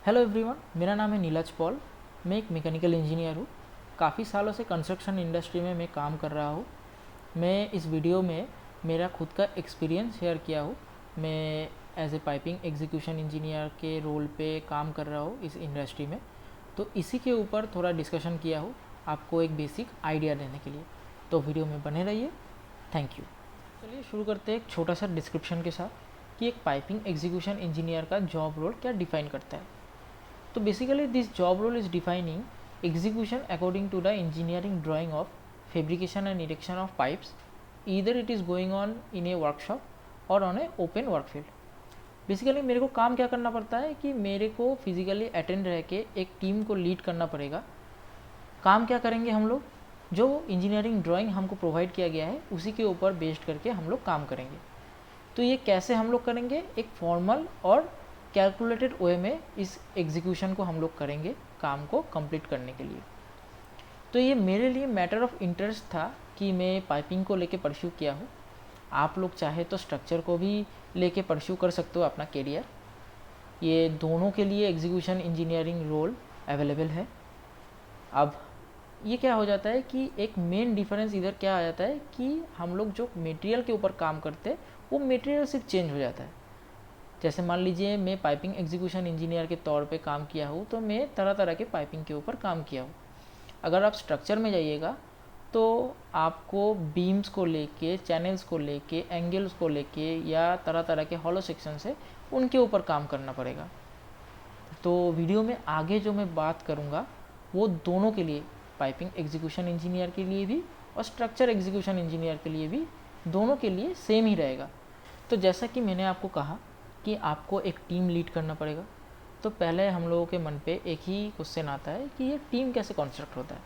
Hello everyone, मेरा नाम है नीलज पॉल। मैं एक मैकेनिकल इंजीनियर हूँ। काफ़ी सालों से कंस्ट्रक्शन इंडस्ट्री में मैं काम कर रहा हूँ। मैं इस वीडियो में मेरा खुद का एक्सपीरियंस शेयर किया हूँ। मैं as a piping execution engineer के रोल पे काम कर रहा हूँ इस इंडस्ट्री में, तो इसी के ऊपर थोड़ा डिस्कशन किया हूँ आपको एक बेसिक आइडिया देने के लिए। तो वीडियो में बने रहिए। Thank you. चलिए शुरू करते हैं एक छोटा सा डिस्क्रिप्शन के साथ कि एक पाइपिंग एग्जीक्यूशन इंजीनियर का जॉब रोल क्या डिफाइन करता है। तो basically this job role is defining execution according to the engineering drawing of fabrication and erection of pipes, either it is going on in a workshop or on a open work field. Basically मेरे को काम क्या करना पड़ता है कि मेरे को फिजिकली अटेंड रह के एक टीम को लीड करना पड़ेगा। काम क्या करेंगे हम लोग, जो इंजीनियरिंग ड्राइंग हमको प्रोवाइड किया गया है उसी के ऊपर बेस्ड करके हम लोग काम करेंगे। तो ये कैसे हम लोग करेंगे, एक फॉर्मल और कैलकुलेटेड वे में इस एग्जीक्यूशन को हम लोग करेंगे काम को कंप्लीट करने के लिए। तो ये मेरे लिए मैटर ऑफ इंटरेस्ट था कि मैं पाइपिंग को लेके परस्यू किया हूँ। आप लोग चाहे तो स्ट्रक्चर को भी लेके परस्यू कर सकते हो अपना कैरियर। ये दोनों के लिए एग्जीक्यूशन इंजीनियरिंग रोल अवेलेबल है। अब ये क्या हो जाता है कि एक मेन डिफरेंस इधर क्या आ जाता है कि हम लोग जो मटेरियल के ऊपर काम करते हैं वो मटेरियल सिर्फ चेंज हो जाता है। जैसे मान लीजिए मैं पाइपिंग एग्जीक्यूशन इंजीनियर के तौर पे काम किया हूँ, तो मैं तरह तरह के पाइपिंग के ऊपर काम किया हूँ। अगर आप स्ट्रक्चर में जाइएगा तो आपको बीम्स को लेके, चैनल्स को लेके, एंगल्स को लेके या तरह तरह के हॉलो सेक्शन है उनके ऊपर काम करना पड़ेगा। तो वीडियो में आगे जो मैं बात करूँगा वो दोनों के लिए, पाइपिंग एग्जीक्यूशन इंजीनियर के लिए भी और स्ट्रक्चर एग्जीक्यूशन इंजीनियर के लिए भी, दोनों के लिए सेम ही रहेगा। तो जैसा कि मैंने आपको कहा कि आपको एक टीम लीड करना पड़ेगा, तो पहले हम लोगों के मन पे एक ही क्वेश्चन आता है कि ये टीम कैसे कॉन्स्ट्रक्ट होता है।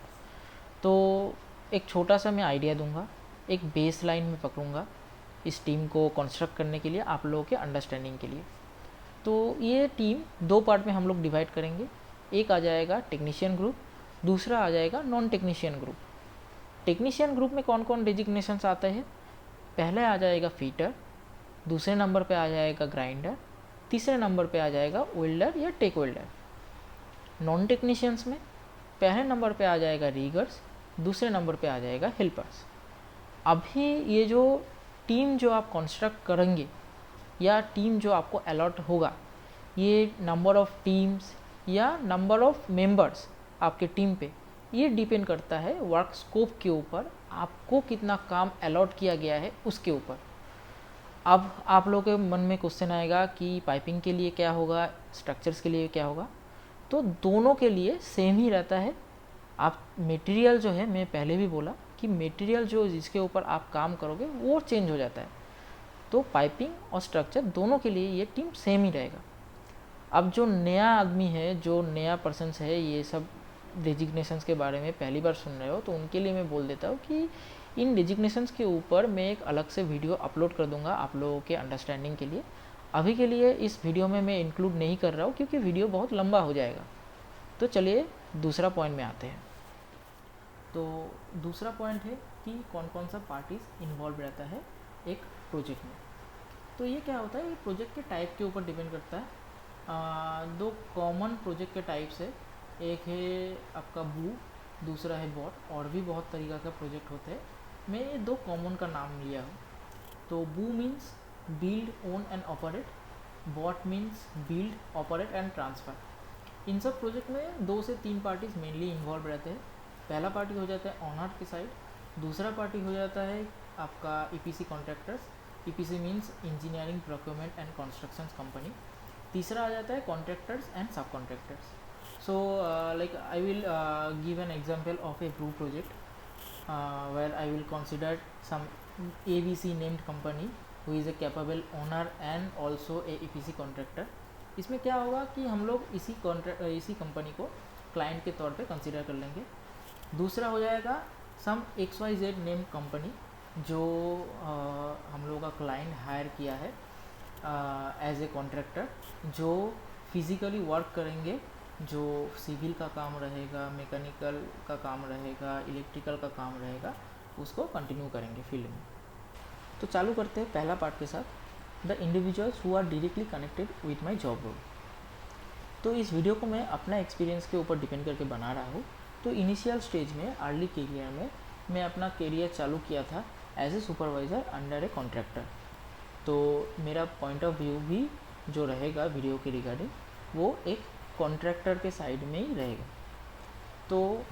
तो एक छोटा सा मैं आइडिया दूंगा, एक बेस लाइन में पकड़ूंगा इस टीम को कॉन्स्ट्रक्ट करने के लिए, आप लोगों के अंडरस्टैंडिंग के लिए। तो ये टीम दो पार्ट में हम लोग डिवाइड करेंगे। एक आ जाएगा टेक्नीशियन ग्रुप, दूसरा आ जाएगा non technician group. Technician group में कौन कौन डेजिग्नेशंस आते हैं, पहले आ जाएगा फीटर, दूसरे नंबर पे आ जाएगा ग्राइंडर, तीसरे नंबर पे आ जाएगा वेल्डर या टेक वेल्डर। नॉन टेक्नीशियंस में पहले नंबर पे आ जाएगा रीगर्स, दूसरे नंबर पे आ जाएगा हेल्पर्स। अभी ये जो टीम जो आप कंस्ट्रक्ट करेंगे या टीम जो आपको अलॉट होगा, ये नंबर ऑफ टीम्स या नंबर ऑफ मेंबर्स आपके टीम पे, ये डिपेंड करता है वर्क स्कोप के ऊपर, आपको कितना काम अलॉट किया गया है उसके ऊपर। अब आप लोगों के मन में क्वेश्चन आएगा कि पाइपिंग के लिए क्या होगा, स्ट्रक्चर्स के लिए क्या होगा। तो दोनों के लिए सेम ही रहता है। आप मटेरियल जो है, मैं पहले भी बोला कि मटेरियल जो जिसके ऊपर आप काम करोगे वो चेंज हो जाता है। तो पाइपिंग और स्ट्रक्चर दोनों के लिए ये टीम सेम ही रहेगा। अब जो नया आदमी है, जो नया पर्सन्स है, ये सब डेजिग्नेशंस के बारे में पहली बार सुन रहे हो, तो उनके लिए मैं बोल देता हूँ कि इन डेजिग्नेशंस के ऊपर मैं एक अलग से वीडियो अपलोड कर दूंगा आप लोगों के अंडरस्टैंडिंग के लिए। अभी के लिए इस वीडियो में मैं इंक्लूड नहीं कर रहा हूँ क्योंकि वीडियो बहुत लंबा हो जाएगा। तो चलिए दूसरा पॉइंट में आते हैं। तो दूसरा पॉइंट है कि कौन कौन सा पार्टीज इन्वॉल्व रहता है एक प्रोजेक्ट में। तो ये क्या होता है, ये प्रोजेक्ट के टाइप के ऊपर डिपेंड करता है। दो कॉमन प्रोजेक्ट के टाइप्स है, एक है आपका बू, दूसरा है बॉट। और भी बहुत तरीक़ा का प्रोजेक्ट होते हैं, मैं ये दो कॉमन का नाम लिया हूँ। तो BOO means build, own and operate, BOT means build, operate and transfer. इन सब प्रोजेक्ट में 2 से 3 पार्टीज मेनली इन्वॉल्व रहते हैं। पहला पार्टी हो जाता है ऑनर की साइड, दूसरा पार्टी हो जाता है आपका EPC contractors, EPC means engineering procurement and construction company, तीसरा आ जाता है कॉन्ट्रैक्टर्स एंड सब contractors. So like I will give an example of a brew project where I will consider some ABC named company who is a capable owner and also a EPC contractor। इसमें क्या होगा कि हम लोग इसी company को client के तौर पे कंसिडर कर लेंगे। दूसरा हो जाएगा सम XYZ नेम्ड कंपनी जो हम लोगों का क्लाइंट हायर किया है एज ए कॉन्ट्रैक्टर, जो फिज़िकली वर्क करेंगे, जो सिविल का काम रहेगा, मैकेनिकल का काम रहेगा, इलेक्ट्रिकल का काम रहेगा, उसको कंटिन्यू करेंगे फील्ड में। तो चालू करते हैं पहला पार्ट के साथ, the individuals who are directly connected with my job role. तो इस वीडियो को मैं अपना एक्सपीरियंस के ऊपर डिपेंड करके बना रहा हूँ। तो इनिशियल स्टेज में अर्ली करियर में मैं अपना करियर चालू किया था as a supervisor under a contractor. तो मेरा पॉइंट ऑफ व्यू भी जो रहेगा वीडियो के रिगार्डिंग वो एक कॉन्ट्रैक्टर के साइड में ही रहेगा। तो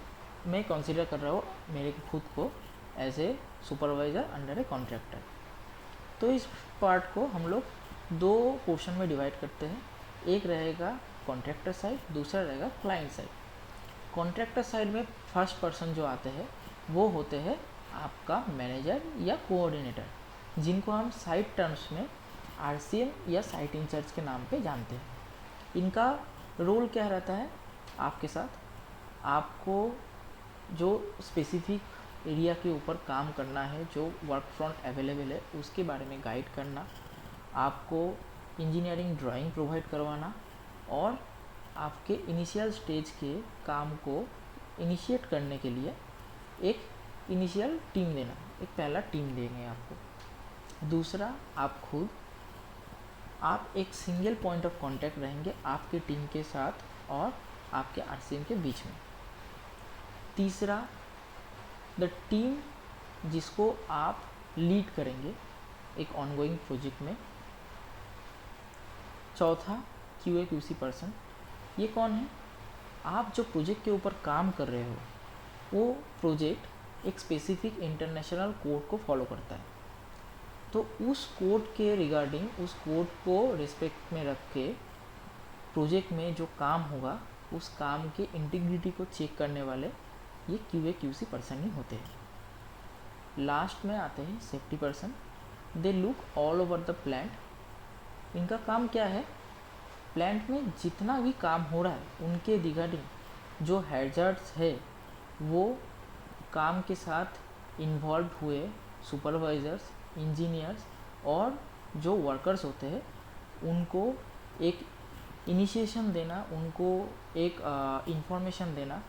मैं कंसीडर कर रहा हूँ मेरे खुद को as a supervisor under a contractor. तो इस पार्ट को हम लोग दो पोर्शन में डिवाइड करते हैं। एक रहेगा कॉन्ट्रैक्टर साइड, दूसरा रहेगा क्लाइंट साइड। कॉन्ट्रैक्टर साइड में फर्स्ट पर्सन जो आते हैं वो होते हैं आपका मैनेजर या कोऑर्डिनेटर, जिनको हम साइट टर्म्स में RCM या साइट इंचार्ज के नाम पे जानते हैं। इनका रोल क्या रहता है आपके साथ, आपको जो स्पेसिफिक एरिया के ऊपर काम करना है, जो वर्क फ्रंट अवेलेबल है उसके बारे में गाइड करना, आपको इंजीनियरिंग ड्राइंग प्रोवाइड करवाना और आपके इनिशियल स्टेज के काम को इनिशिएट करने के लिए एक इनिशियल टीम देना, एक पहला टीम देंगे आपको। दूसरा आप एक सिंगल पॉइंट ऑफ कांटेक्ट रहेंगे आपके टीम के साथ और आपके RCM के बीच में। तीसरा द टीम जिसको आप लीड करेंगे एक ऑनगोइंग प्रोजेक्ट में। चौथा QA/QC पर्सन। ये कौन है, आप जो प्रोजेक्ट के ऊपर काम कर रहे हो वो प्रोजेक्ट एक स्पेसिफिक इंटरनेशनल कोड को फॉलो करता है। तो उस कोड के रिगार्डिंग, उस कोड को रिस्पेक्ट में रख के प्रोजेक्ट में जो काम होगा उस काम के इंटीग्रिटी को चेक करने वाले ये QA/QC पर्सन ही होते हैं। लास्ट में आते हैं safety person. They look all over the plant. इनका काम क्या है, प्लांट में जितना भी काम हो रहा है उनके रिगार्डिंग जो हैज़ार्ड्स है वो काम के साथ इन्वॉल्व हुए सुपरवाइज़र्स, इंजीनियर्स और जो वर्कर्स होते हैं उनको एक इनिशिएशन देना, उनको एक इंफॉर्मेशन देना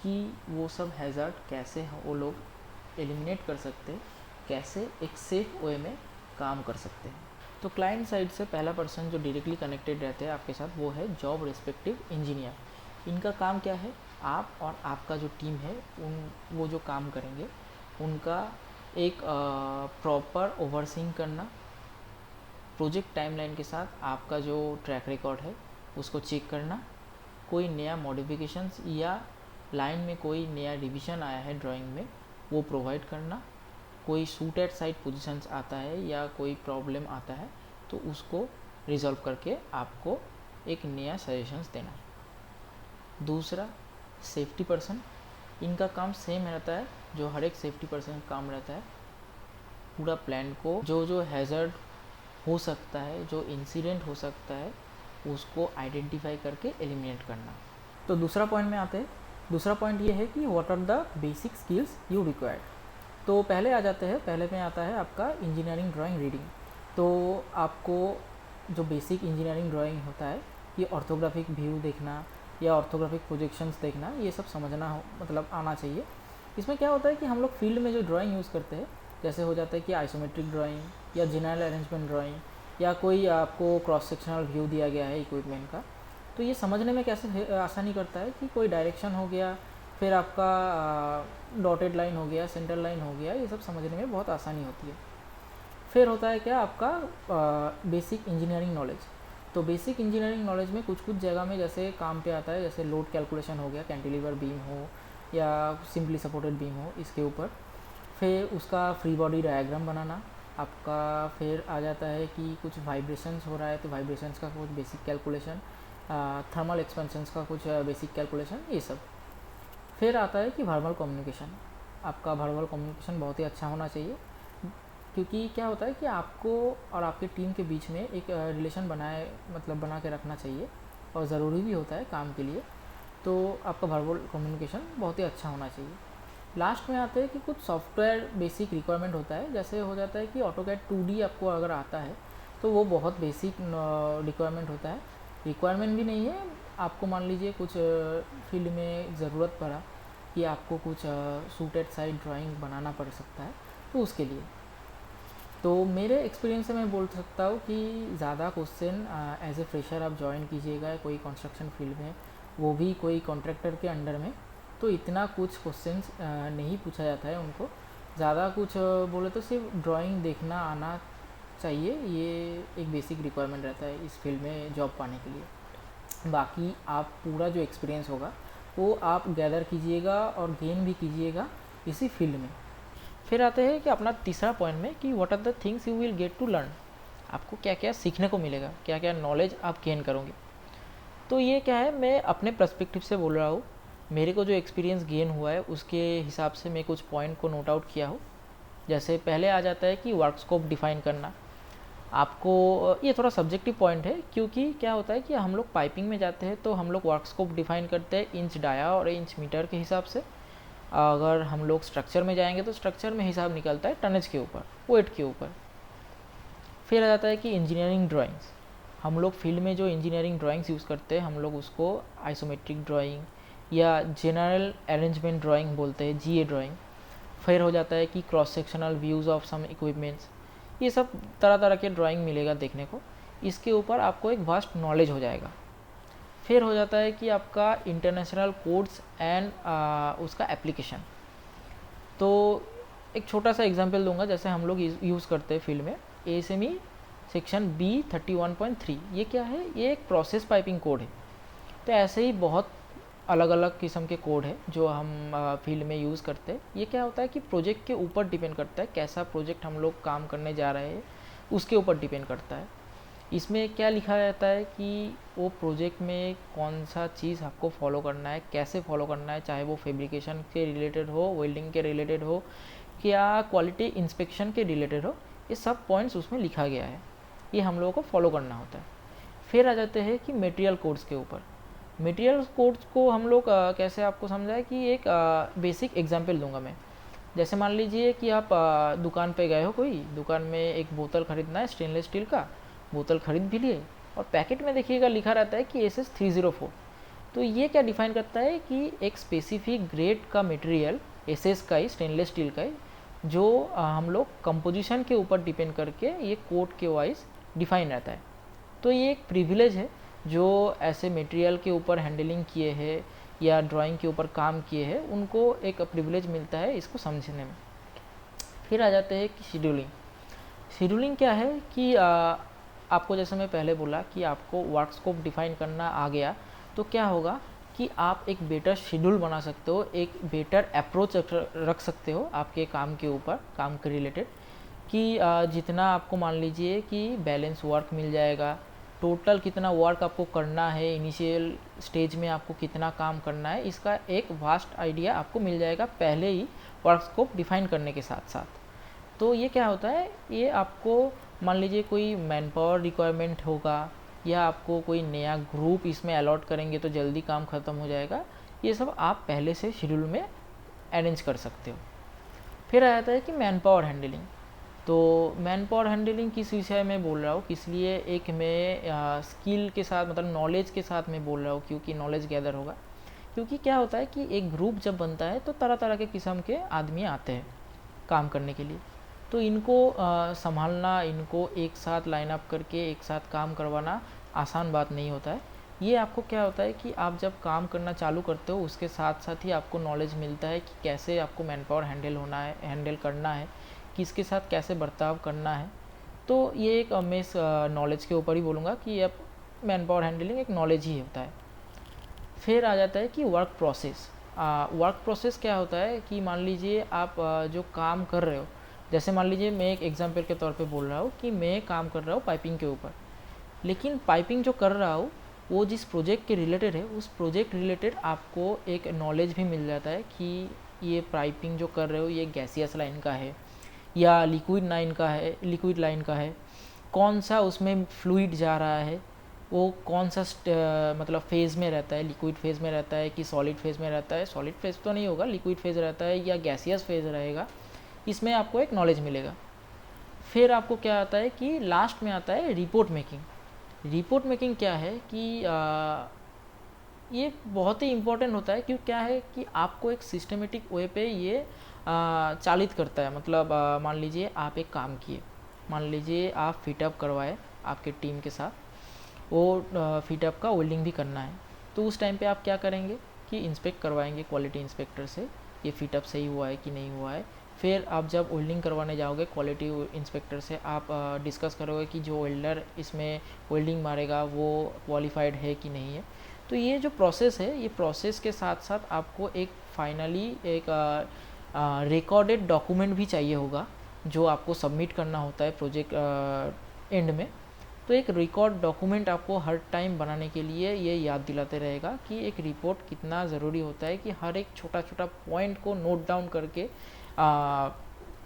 कि वो सब हैज़ार्ड कैसे वो लोग एलिमिनेट कर सकते हैं, कैसे एक सेफ वे में काम कर सकते हैं। तो क्लाइंट साइड से पहला पर्सन जो डायरेक्टली कनेक्टेड रहते हैं आपके साथ वो है जॉब रिस्पेक्टिव इंजीनियर। इनका काम क्या है, आप और आपका जो टीम है वो जो काम करेंगे उनका एक प्रॉपर ओवरसीइंग करना, प्रोजेक्ट टाइमलाइन के साथ आपका जो ट्रैक रिकॉर्ड है उसको चेक करना, कोई नया मॉडिफिकेशंस या लाइन में कोई नया रिवीजन आया है ड्राइंग में वो प्रोवाइड करना, कोई शूट एट साइट पोजीशंस आता है या कोई प्रॉब्लम आता है तो उसको रिजॉल्व करके आपको एक नया सजेशंस देना। दूसरा सेफ्टी पर्सन। इनका काम सेम रहता है जो हर एक सेफ्टी पर्सन का काम रहता है, पूरा प्लान को जो हैज़ार्ड हो सकता है, जो इंसिडेंट हो सकता है उसको आइडेंटिफाई करके एलिमिनेट करना। तो दूसरा पॉइंट में आते हैं। दूसरा पॉइंट ये है कि what are the basic skills you required. तो पहले आ जाते हैं, पहले में आता है आपका इंजीनियरिंग ड्राइंग रीडिंग। तो आपको जो बेसिक इंजीनियरिंग ड्राइंग होता है ये ऑर्थोग्राफिक व्यू देखना या ऑर्थोग्राफिक प्रोजेक्शंस देखना, ये सब समझना मतलब आना चाहिए। इसमें क्या होता है कि हम लोग फील्ड में जो ड्राइंग यूज़ करते हैं जैसे हो जाता है कि आइसोमेट्रिक ड्राइंग या जनरल अरेंजमेंट ड्राइंग या कोई आपको क्रॉस सेक्शनल व्यू दिया गया है इक्विपमेंट का, तो ये समझने में कैसे आसानी करता है कि कोई डायरेक्शन हो गया, फिर आपका डॉटेड लाइन हो गया, सेंटर लाइन हो गया, ये सब समझने में बहुत आसानी होती है। फिर होता है क्या आपका बेसिक इंजीनियरिंग नॉलेज। तो बेसिक इंजीनियरिंग नॉलेज में कुछ जगह में जैसे काम पे आता है, जैसे लोड कैलकुलेशन हो गया, कैंटिलीवर बीम हो या सिंपली सपोर्टेड बीम हो इसके ऊपर, फिर उसका फ्री बॉडी डायग्राम बनाना आपका। फिर आ जाता है कि कुछ वाइब्रेशंस हो रहा है तो वाइब्रेशंस का कुछ बेसिक कैलकुलेशन, थर्मल एक्सपेंशंस का कुछ बेसिक कैलकुलेशन, ये सब। फिर आता है कि वर्बल कम्युनिकेशन। आपका वर्बल कम्युनिकेशन बहुत ही अच्छा होना चाहिए, क्योंकि क्या होता है कि आपको और आपके टीम के बीच में एक रिलेशन बना के रखना चाहिए और ज़रूरी भी होता है काम के लिए। तो आपका वर्बल कम्युनिकेशन बहुत ही अच्छा होना चाहिए। लास्ट में आते हैं कि कुछ सॉफ्टवेयर बेसिक रिक्वायरमेंट होता है, जैसे हो जाता है कि ऑटोकैड 2D आपको अगर आता है तो वो बहुत बेसिक रिक्वायरमेंट होता है। रिक्वायरमेंट भी नहीं है, आपको मान लीजिए कुछ फील्ड में ज़रूरत पड़ा कि आपको कुछ शूट एट साइट ड्राइंग बनाना पड़ सकता है तो उसके लिए। तो मेरे एक्सपीरियंस से मैं बोल सकता हूँ कि ज़्यादा क्वेश्चन एज ए फ्रेशर आप ज्वाइन कीजिएगा कोई कंस्ट्रक्शन फील्ड में, वो भी कोई कॉन्ट्रैक्टर के अंडर में, तो इतना कुछ क्वेश्चंस नहीं पूछा जाता है उनको। ज़्यादा कुछ बोले तो सिर्फ ड्राइंग देखना आना चाहिए, ये एक बेसिक रिक्वायरमेंट रहता है इस फील्ड में जॉब पाने के लिए। बाकी आप पूरा जो एक्सपीरियंस होगा वो आप गैदर कीजिएगा और गेन भी कीजिएगा इसी फील्ड में। फिर आते हैं कि अपना तीसरा पॉइंट में कि what are the things you will get to learn, आपको क्या क्या सीखने को मिलेगा, क्या क्या नॉलेज आप गेन करोगे। तो ये क्या है, मैं अपने पर्सपेक्टिव से बोल रहा हूँ, मेरे को जो एक्सपीरियंस गेन हुआ है उसके हिसाब से मैं कुछ पॉइंट को नोट आउट किया हूँ। जैसे पहले आ जाता है कि वर्क स्कोप डिफाइन करना। आपको ये थोड़ा सब्जेक्टिव पॉइंट है, क्योंकि क्या होता है कि हम लोग पाइपिंग में जाते हैं तो हम लोग वर्क स्कोप डिफाइन करते हैं इंच डाया और इंच मीटर के हिसाब से। अगर हम लोग स्ट्रक्चर में जाएंगे तो स्ट्रक्चर में हिसाब निकलता है टनेज के ऊपर, वेट के ऊपर। फिर आ जाता है कि इंजीनियरिंग ड्राइंग्स, हम लोग फील्ड में जो इंजीनियरिंग ड्राइंग्स यूज़ करते हैं हम लोग उसको आइसोमेट्रिक ड्राइंग या जनरल अरेंजमेंट ड्राइंग बोलते हैं, जीए ड्राइंग। फिर हो जाता है कि cross sectional views of some equipments, ये सब तरह तरह के ड्राइंग मिलेगा देखने को, इसके ऊपर आपको एक वास्ट नॉलेज हो जाएगा। फिर हो जाता है कि आपका इंटरनेशनल कोड्स एंड उसका एप्लीकेशन। तो एक छोटा सा एग्जांपल दूंगा, जैसे हम लोग यूज़ करते हैं फील्ड में ASME सेक्शन B31.3, ये क्या है, ये एक प्रोसेस पाइपिंग कोड है। तो ऐसे ही बहुत अलग अलग किस्म के कोड है जो हम फील्ड में यूज़ करते हैं। ये क्या होता है कि प्रोजेक्ट के ऊपर डिपेंड करता है, कैसा प्रोजेक्ट हम लोग काम करने जा रहे हैं उसके ऊपर डिपेंड करता है। इसमें क्या लिखा रहता है कि वो प्रोजेक्ट में कौन सा चीज़ आपको फॉलो करना है, कैसे फॉलो करना है, चाहे वो फैब्रिकेशन के रिलेटेड हो, वेल्डिंग के रिलेटेड हो, क्या क्वालिटी इंस्पेक्शन के रिलेटेड हो, ये सब पॉइंट्स उसमें लिखा गया है, ये हम लोगों को फॉलो करना होता है। फिर आ जाते हैं कि मटेरियल कोड्स के ऊपर। मटेरियल कोड्स को हम लोग कैसे आपको समझाए कि एक बेसिक एग्जांपल दूंगा मैं। जैसे मान लीजिए कि आप दुकान पे गए हो, कोई दुकान में एक बोतल खरीदना है स्टेनलेस स्टील का, बोतल खरीद भी लिए और पैकेट में देखिएगा लिखा रहता है कि SS304। तो ये क्या डिफाइन करता है कि एक स्पेसिफिक ग्रेड का मटेरियल SS का ही, स्टेनलेस स्टील का ही, जो हम लोग कंपोजिशन के ऊपर डिपेंड करके ये कोड के वाइज डिफाइन रहता है। तो ये एक प्रिविलेज है जो ऐसे मटेरियल के ऊपर हैंडलिंग किए हैं या ड्राइंग के ऊपर काम किए हैं, उनको एक प्रिविलेज मिलता है इसको समझने में। फिर आ जाते हैं कि शेड्यूलिंग। शेड्यूलिंग क्या है कि आपको जैसे मैं पहले बोला कि आपको वर्क स्कोप डिफाइन करना आ गया तो क्या होगा कि आप एक बेटर शेड्यूल बना सकते हो, एक बेटर अप्रोच रख सकते हो आपके काम के ऊपर, काम के रिलेटेड, कि जितना आपको मान लीजिए कि बैलेंस वर्क मिल जाएगा, टोटल कितना वर्क आपको करना है, इनिशियल स्टेज में आपको कितना काम करना है, इसका एक वास्ट आइडिया आपको मिल जाएगा पहले ही वर्क स्कोप डिफाइन करने के साथ साथ। तो ये क्या होता है, ये आपको मान लीजिए कोई मैन पावर रिक्वायरमेंट होगा या आपको कोई नया ग्रुप इसमें अलॉट करेंगे तो जल्दी काम ख़त्म हो जाएगा, ये सब आप पहले से शेड्यूल में अरेंज कर सकते हो। फिर आ जाता है कि मैन पावर हैंडलिंग। तो मैन पावर हैंडलिंग किस विषय में बोल रहा हूँ, किस लिए, एक मैं स्किल के साथ मतलब नॉलेज के साथ मैं बोल रहा हूँ, क्योंकि नॉलेज गैदर होगा। क्योंकि क्या होता है कि एक ग्रुप जब बनता है तो तरह तरह के किस्म के आदमी आते हैं काम करने के लिए, तो इनको संभालना, इनको एक साथ लाइन अप करके एक साथ काम करवाना आसान बात नहीं होता है। ये आपको क्या होता है कि आप जब काम करना चालू करते हो उसके साथ साथ ही आपको नॉलेज मिलता है कि कैसे आपको मैन पावर हैंडल करना है, किसके साथ कैसे बर्ताव करना है। तो ये एक मैं नॉलेज के ऊपर ही बोलूँगा कि अब मैन पावर हैंडलिंग एक नॉलेज ही होता है। फिर आ जाता है कि वर्क प्रोसेस। वर्क प्रोसेस क्या होता है कि मान लीजिए आप जो काम कर रहे हो, जैसे मान लीजिए मैं एक एग्जांपल के तौर पे बोल रहा हूँ कि मैं काम कर रहा हूँ पाइपिंग के ऊपर, लेकिन पाइपिंग जो कर रहा हूँ वो जिस प्रोजेक्ट के रिलेटेड है उस प्रोजेक्ट रिलेटेड आपको एक नॉलेज भी मिल जाता है कि ये पाइपिंग जो कर रहे हो ये गैसियस लाइन का है या लिक्विड लाइन का है, कौन सा उसमें फ्लूइड जा रहा है, वो कौन सा मतलब फेज़ में रहता है, लिक्विड फेज़ में रहता है कि सॉलिड फेज़ में रहता है, सॉलिड फेज़ तो नहीं होगा, लिक्विड फेज़ रहता है या गैसियस फेज़ रहेगा, इसमें आपको एक नॉलेज मिलेगा। फिर आपको क्या आता है कि लास्ट में आता है रिपोर्ट मेकिंग। रिपोर्ट मेकिंग क्या है कि ये बहुत ही इम्पोर्टेंट होता है, क्योंकि क्या है कि आपको एक सिस्टमेटिक वे पे ये चालित करता है। मतलब मान लीजिए आप एक काम किए, मान लीजिए आप फिटअप करवाए आपके टीम के साथ, वो फिटअप का वेल्डिंग भी करना है, तो उस टाइम पे आप क्या करेंगे कि इंस्पेक्ट करवाएंगे क्वालिटी इंस्पेक्टर से ये फिटअप सही हुआ है कि नहीं हुआ है। फिर आप जब वेल्डिंग करवाने जाओगे क्वालिटी इंस्पेक्टर से आप डिस्कस करोगे कि जो वेल्डर इसमें वेल्डिंग मारेगा वो क्वालिफाइड है कि नहीं है। तो ये जो प्रोसेस है, ये प्रोसेस के साथ साथ आपको एक फाइनली एक रिकॉर्डेड डॉक्यूमेंट भी चाहिए होगा जो आपको सबमिट करना होता है प्रोजेक्ट एंड में। तो एक रिकॉर्ड डॉक्यूमेंट आपको हर टाइम बनाने के लिए ये याद दिलाते रहेगा कि एक रिपोर्ट कितना ज़रूरी होता है, कि हर एक छोटा छोटा पॉइंट को नोट डाउन करके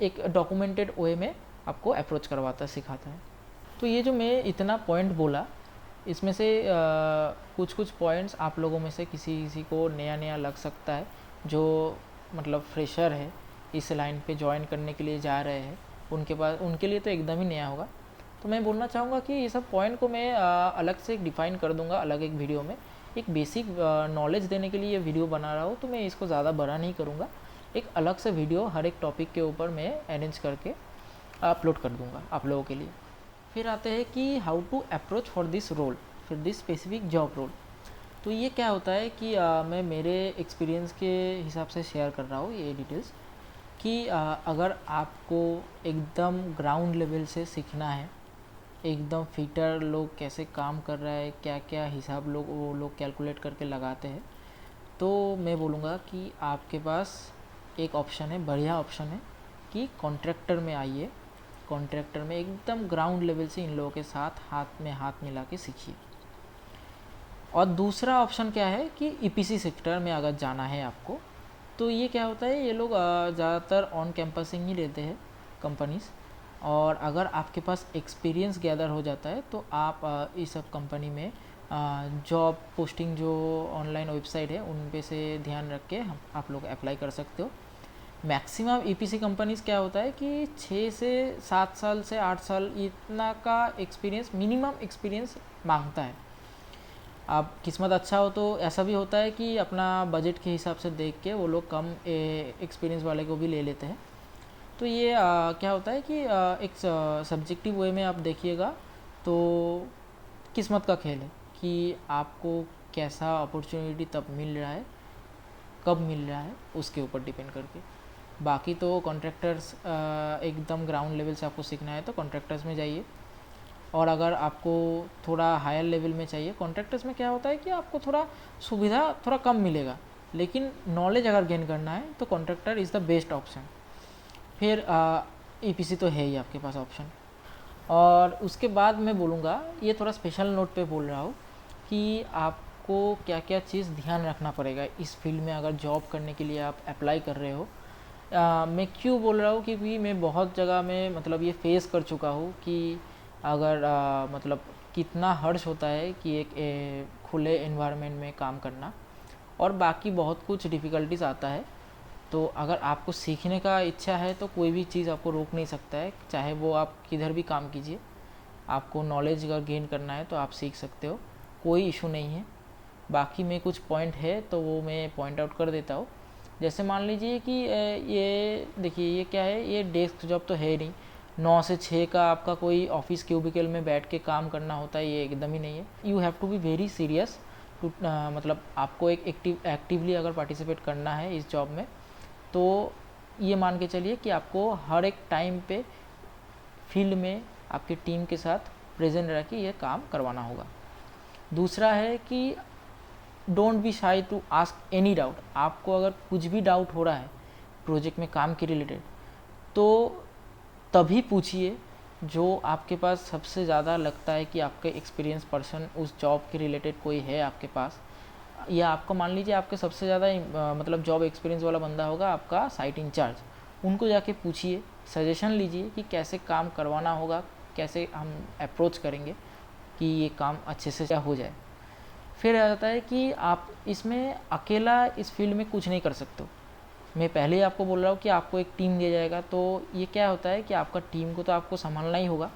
एक डॉक्यूमेंटेड वे में आपको अप्रोच करवाता सिखाता है। तो ये जो मैं इतना पॉइंट बोला, इसमें से कुछ कुछ पॉइंट्स आप लोगों में से किसी किसी को नया नया लग सकता है, जो मतलब फ्रेशर है, इस लाइन पे ज्वाइन करने के लिए जा रहे हैं, उनके लिए तो एकदम ही नया होगा। तो मैं बोलना चाहूँगा कि ये सब पॉइंट को मैं अलग से डिफ़ाइन कर दूँगा अलग एक वीडियो में। एक बेसिक नॉलेज देने के लिए ये वीडियो बना रहा हूँ, तो मैं इसको ज़्यादा बड़ा नहीं करूँगा। एक अलग से वीडियो हर एक टॉपिक के ऊपर मैं अरेंज करके अपलोड कर दूँगा आप लोगों के लिए। फिर आते हैं कि how to approach for this role, फिर दिस स्पेसिफिक जॉब रोल। तो ये क्या होता है कि मैं मेरे एक्सपीरियंस के हिसाब से शेयर कर रहा हूँ ये डिटेल्स, कि अगर आपको एकदम ग्राउंड लेवल से सीखना है, एकदम फिटर लोग कैसे काम कर रहा है, क्या क्या हिसाब वो लोग कैलकुलेट करके लगाते हैं, तो मैं बोलूँगा कि आपके पास एक ऑप्शन है, बढ़िया ऑप्शन है कि कॉन्ट्रैक्टर में आइए। कॉन्ट्रैक्टर में एकदम ग्राउंड लेवल से इन लोगों के साथ हाथ में हाथ मिला के सीखिए। और दूसरा ऑप्शन क्या है कि ईपीसी सेक्टर में अगर जाना है आपको, तो ये क्या होता है, ये लोग ज़्यादातर ऑन कैंपसिंग ही लेते हैं कंपनीज़। और अगर आपके पास एक्सपीरियंस गैदर हो जाता है तो आप इस सब कंपनी में जॉब पोस्टिंग जो ऑनलाइन वेबसाइट है उन पे से ध्यान रख के आप लोग अप्लाई कर सकते हो। मैक्सिमम ईपीसी कंपनीज़ क्या होता है कि 6 से 7 साल से 8 साल इतना का एक्सपीरियंस, मिनिमम एक्सपीरियंस मांगता है। आप किस्मत अच्छा हो तो ऐसा भी होता है कि अपना बजट के हिसाब से देख के वो लोग कम एक्सपीरियंस वाले को भी ले लेते हैं। तो ये क्या होता है कि एक सब्जेक्टिव वे में आप देखिएगा तो किस्मत का खेल है कि आपको कैसा अपॉर्चुनिटी तब मिल रहा है, कब मिल रहा है, उसके ऊपर डिपेंड करके। बाकी तो कॉन्ट्रैक्टर्स एकदम ग्राउंड लेवल से आपको सीखना है तो कॉन्ट्रैक्टर्स में जाइए। और अगर आपको थोड़ा हायर लेवल में चाहिए, कॉन्ट्रैक्टर्स में क्या होता है कि आपको थोड़ा सुविधा थोड़ा कम मिलेगा, लेकिन नॉलेज अगर गेन करना है तो contractor is the best option. फिर ईपीसी तो है ही आपके पास ऑप्शन। और उसके बाद मैं बोलूँगा, ये थोड़ा स्पेशल नोट पे बोल रहा हूँ कि आपको क्या क्या चीज़ ध्यान रखना पड़ेगा इस फील्ड में अगर जॉब करने के लिए आप अप्लाई कर रहे हो। मैं क्यों बोल रहा हूँ, क्योंकि मैं बहुत जगह में मतलब ये फेस कर चुका हूँ कि अगर मतलब कितना हर्ष होता है कि एक खुले एनवायरनमेंट में काम करना, और बाकी बहुत कुछ डिफ़िकल्टीज आता है। तो अगर आपको सीखने का इच्छा है तो कोई भी चीज़ आपको रोक नहीं सकता है, चाहे वो आप किधर भी काम कीजिए। आपको नॉलेज अगर गेन करना है तो आप सीख सकते हो, कोई इशू नहीं है। बाकी में कुछ पॉइंट है तो वो मैं पॉइंट आउट कर देता हूँ। जैसे मान लीजिए कि ये देखिए, ये क्या है, ये डेस्क जॉब तो है नहीं। 9 से 6 का आपका कोई ऑफिस क्यूबिकल में बैठ के काम करना होता है, ये एकदम ही नहीं है। You have to be very serious to, मतलब आपको एक एक्टिवली अगर पार्टिसिपेट करना है इस जॉब में, तो ये मान के चलिए कि आपको हर एक टाइम पे फील्ड में आपकी टीम के साथ प्रेजेंट रह के ये काम करवाना होगा। दूसरा है कि don't be shy to ask any doubt. आपको अगर कुछ भी डाउट हो रहा है प्रोजेक्ट में काम के रिलेटेड, तो तभी पूछिए जो आपके पास सबसे ज़्यादा लगता है कि आपके एक्सपीरियंस पर्सन उस जॉब के रिलेटेड कोई है आपके पास, या आपको मान लीजिए आपके सबसे ज़्यादा मतलब जॉब एक्सपीरियंस वाला बंदा होगा आपका साइट इंचार्ज। उनको जाके पूछिए, सजेशन लीजिए कि कैसे काम करवाना होगा, कैसे हम अप्रोच करेंगे कि ये काम अच्छे से हो जाए। फिर आ जाता है कि आप इसमें अकेला इस फील्ड में कुछ नहीं कर सकते हो। मैं पहले ही आपको बोल रहा हूँ कि आपको एक टीम दिया जाएगा, तो ये क्या होता है कि आपका टीम को तो आपको संभालना ही होगा।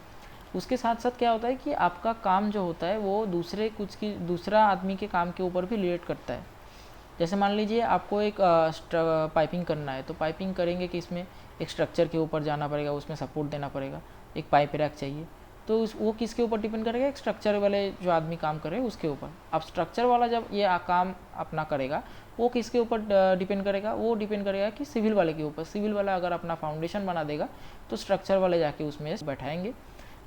उसके साथ साथ क्या होता है कि आपका काम जो होता है वो दूसरा आदमी के काम के ऊपर भी रिलेट करता है। जैसे मान लीजिए आपको एक पाइपिंग करना है, तो पाइपिंग करेंगे कि इसमें एक स्ट्रक्चर के ऊपर जाना पड़ेगा, उसमें सपोर्ट देना पड़ेगा। एक पाइप रैक चाहिए, तो वो किसके ऊपर डिपेंड करेगा, एक स्ट्रक्चर वाले जो आदमी काम करे उसके ऊपर। अब स्ट्रक्चर वाला जब ये काम अपना करेगा, वो किसके ऊपर डिपेंड करेगा, वो डिपेंड करेगा कि सिविल वाले के ऊपर। सिविल वाला अगर अपना फाउंडेशन बना देगा तो स्ट्रक्चर वाले जाके उसमें बैठाएंगे,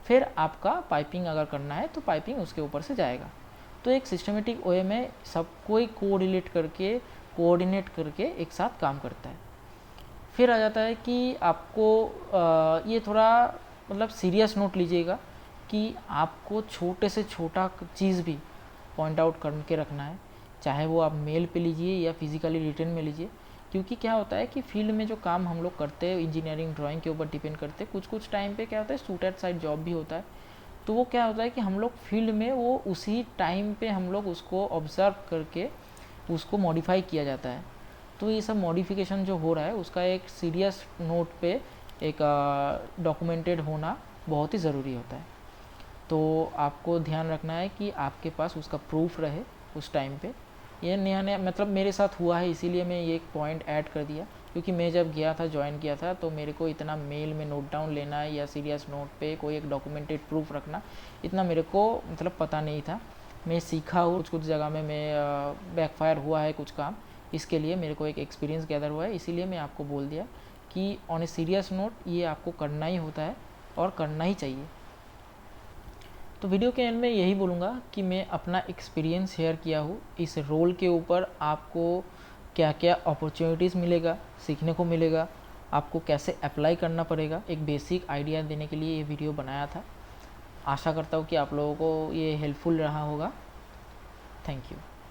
फिर आपका पाइपिंग अगर करना है तो पाइपिंग उसके ऊपर से जाएगा। तो एक सिस्टमेटिक वे में सब कोई कोऑर्डिनेट करके एक साथ काम करता है। फिर आ जाता है कि आपको ये थोड़ा मतलब सीरियस नोट लीजिएगा कि आपको छोटे से छोटा चीज़ भी पॉइंट आउट करके रखना है, चाहे वो आप मेल पे लीजिए या फिजिकली रिटर्न में लीजिए। क्योंकि क्या होता है कि फील्ड में जो काम हम लोग करते हैं इंजीनियरिंग ड्राइंग के ऊपर डिपेंड करते हैं, कुछ टाइम पे क्या होता है शूट एट साइड जॉब भी होता है। तो वो क्या होता है कि हम लोग फील्ड में वो उसी टाइम पे हम लोग उसको ऑब्ज़र्व करके उसको मॉडिफाई किया जाता है। तो ये सब मॉडिफिकेशन जो हो रहा है उसका एक सीरियस नोट पे एक डॉक्यूमेंटेड होना बहुत ही ज़रूरी होता है। तो आपको ध्यान रखना है कि आपके पास उसका प्रूफ रहे उस टाइम पे। ये नया मतलब मेरे साथ हुआ है, इसीलिए मैं ये एक पॉइंट ऐड कर दिया। क्योंकि मैं जब गया था ज्वाइन किया था तो मेरे को इतना मेल में नोट डाउन लेना या सीरियस नोट पे कोई एक डॉक्यूमेंटेड प्रूफ रखना इतना मेरे को मतलब पता नहीं था। मैं सीखा हूँ, कुछ जगह में मैं बैकफायर हुआ है कुछ काम, इसके लिए मेरे को एक एक्सपीरियंस गैदर हुआ है। इसीलिए मैं आपको बोल दिया कि ऑन ए सीरियस नोट ये आपको करना ही होता है और करना ही चाहिए। तो वीडियो के एंड में यही बोलूँगा कि मैं अपना एक्सपीरियंस शेयर किया हूँ इस रोल के ऊपर। आपको क्या क्या अपॉर्चुनिटीज़ मिलेगा, सीखने को मिलेगा, आपको कैसे अप्लाई करना पड़ेगा, एक बेसिक आइडिया देने के लिए ये वीडियो बनाया था। आशा करता हूँ कि आप लोगों को ये हेल्पफुल रहा होगा। Thank you.